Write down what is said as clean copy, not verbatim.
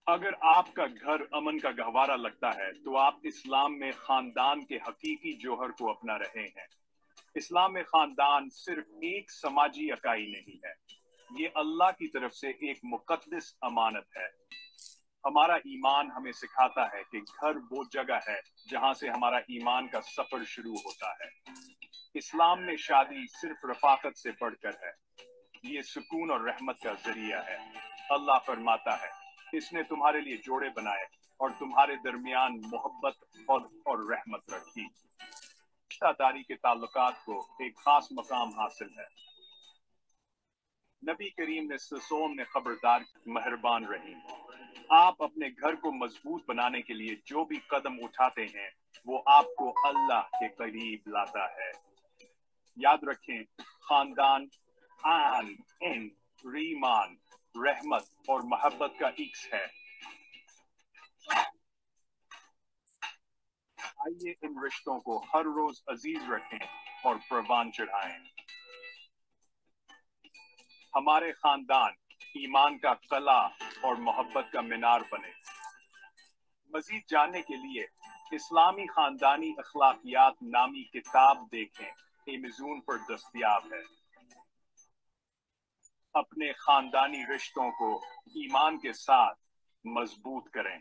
اگر آپ کا گھر امن کا گہوارہ لگتا ہے تو آپ اسلام میں خاندان کے حقیقی جوہر کو اپنا رہے ہیں۔ اسلام میں خاندان صرف ایک سماجی اکائی نہیں ہے، یہ اللہ کی طرف سے ایک مقدس امانت ہے۔ ہمارا ایمان ہمیں سکھاتا ہے کہ گھر وہ جگہ ہے جہاں سے ہمارا ایمان کا سفر شروع ہوتا ہے۔ اسلام میں شادی صرف رفاقت سے بڑھ کر ہے، یہ سکون اور رحمت کا ذریعہ ہے۔ اللہ فرماتا ہے، اس نے تمہارے لیے جوڑے بنائے اور تمہارے درمیان محبت اور رحمت رکھی۔ رشتہ داری کے تعلقات کو ایک خاص مقام حاصل ہے۔ نبی کریم نے سسوم نے خبردار مہربان رہی۔ آپ اپنے گھر کو مضبوط بنانے کے لیے جو بھی قدم اٹھاتے ہیں وہ آپ کو اللہ کے قریب لاتا ہے۔ یاد رکھیں، خاندان ایمان، رحمت اور محبت کا عکس ہے۔ آئیے ان رشتوں کو ہر روز عزیز رکھیں اور پروان چڑھائیں۔ ہمارے خاندان ایمان کا قلعہ اور محبت کا مینار بنے۔ مزید جاننے کے لیے اسلامی خاندانی اخلاقیات نامی کتاب دیکھیں، ایمیزون پر دستیاب ہے۔ اپنے خاندانی رشتوں کو ایمان کے ساتھ مضبوط کریں۔